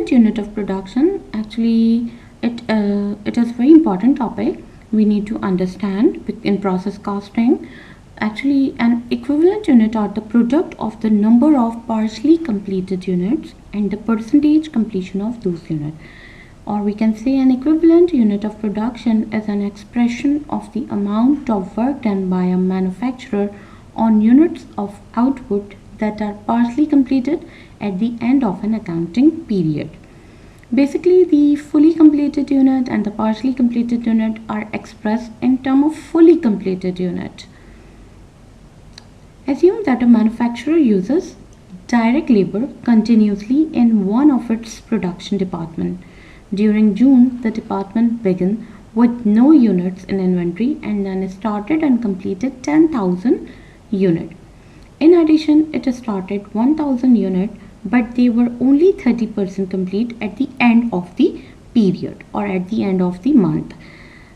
equivalent unit of production, actually it is very important topic we need to understand in process costing. Actually, an equivalent unit are the product of the number of partially completed units and the percentage completion of those units. Or we can say an equivalent unit of production is an expression of the amount of work done by a manufacturer on units of output that are partially completed at the end of an accounting period. Basically, the fully completed unit and the partially completed unit are expressed in terms of fully completed unit. Assume that a manufacturer uses direct labor continuously in one of its production department. During June, the department began with no units in inventory and then started and completed 10,000 units. In addition, it started 1,000 units, but they were only 30% complete at the end of the period or at the end of the month.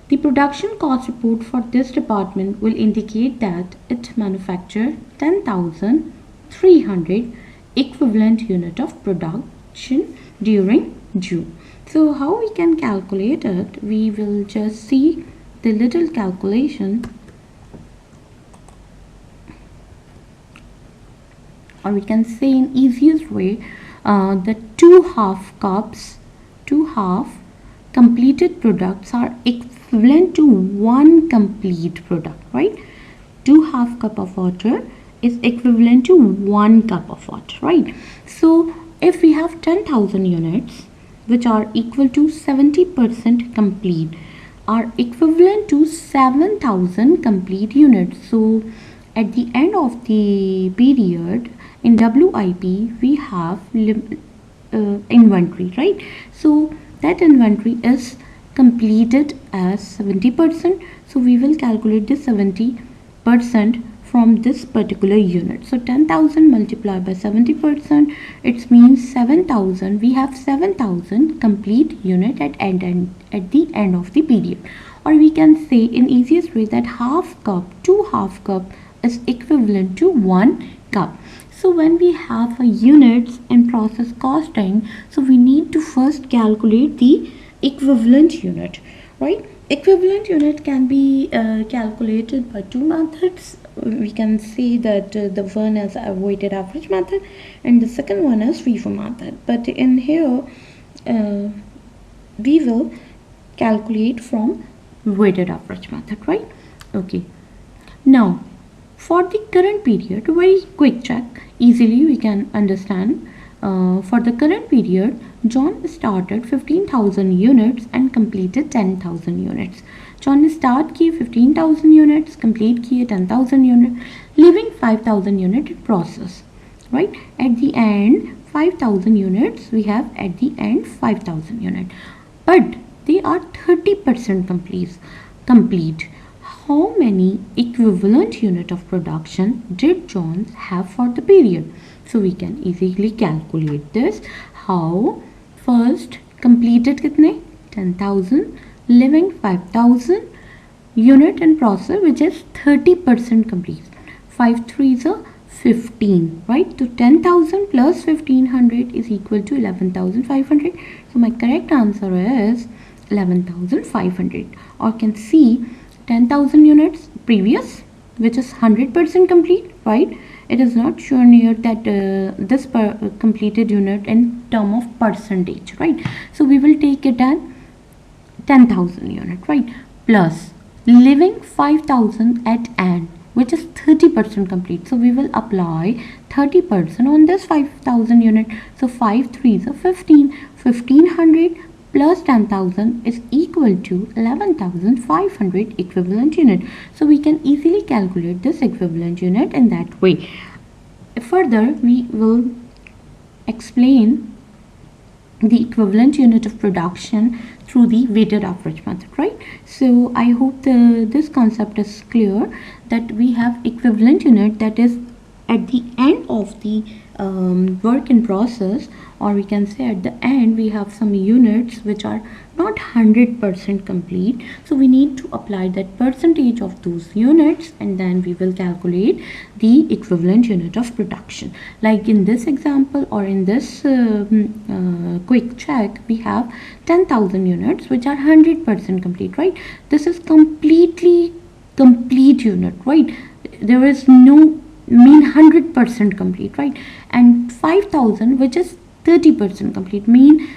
The production cost report for this department will indicate that it manufactured 10,300 equivalent unit of production during June. So how we can calculate it? We will just see the little calculation, or we can say in easiest way, the two half completed products are equivalent to one complete product, right? 2 half cup of water is equivalent to 1 cup of water, right? So if we have 10,000 units which are equal to 70% complete, are equivalent to 7,000 complete units. So at the end of the period in WIP we have inventory, right? So that inventory is completed as 70%. So we will calculate this 70% from this particular unit. So 10,000 multiplied by 70%, it means 7,000. We have 7,000 complete unit at the end of the period. Or we can say in easiest way that half cup, 2 half cup is equivalent to 1 cup. So when we have a units in process costing, so we need to first calculate the equivalent unit, right? Equivalent unit can be calculated by two methods. We can say that the one is a weighted average method and the second one is FIFO method. But in here we will calculate from weighted average method, right? Okay. Now for the current period, very quick check, easily we can understand. For the current period, John started 15,000 units and completed 10,000 units. John ने start किए 15,000 units, complete किए 10,000 units, leaving 5,000 unit in process, right? At the end 5,000 units we have at the end 5,000 units, but they are 30% complete. How many equivalent unit of production did John have for the period? So we can easily calculate this. How? First completed कितने? 10,000, living 5,000 unit in process, which is 30% complete. 5 3s are 15, right? So 10,000 plus 1,500 is equal to 11,500. So my correct answer is 11,500. Or can see 10,000 units previous, which is 100% complete, right? It is not shown here that this completed unit in term of percentage, right? So we will take it as 10,000 unit, right? Plus living 5,000 at end, which is 30% complete. So we will apply 30% on this 5,000 unit. So 5 3s are 15. 1,500 plus 10,000 is equal to 11,500 equivalent unit. So we can easily calculate this equivalent unit in that way. Further, we will explain the equivalent unit of production through the weighted average method, right? So I hope this concept is clear, that we have equivalent unit that is at the end of the work in process or we can say at the end we have some units which are not 100% complete, so we need to apply that percentage of those units, and then we will calculate the equivalent unit of production. Like in this example, or in this quick check, we have 10,000 units which are 100% complete, right? This is completely complete unit, right? There is no mean 100% complete, right? And 5,000 which is 30% complete, mean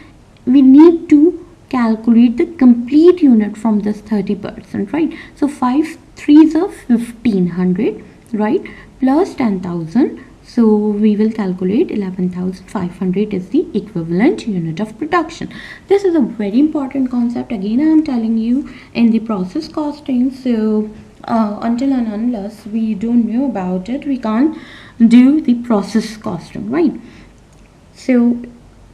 we need to calculate the complete unit from this 30%, right? So 5 3s are 1500, right, plus 10,000, so we will calculate 11,500 is the equivalent unit of production. This is a very important concept, again I am telling you, in the process costing. So until and unless we don't know about it, we can't do the process costing, right? So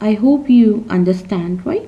I hope you understand, right?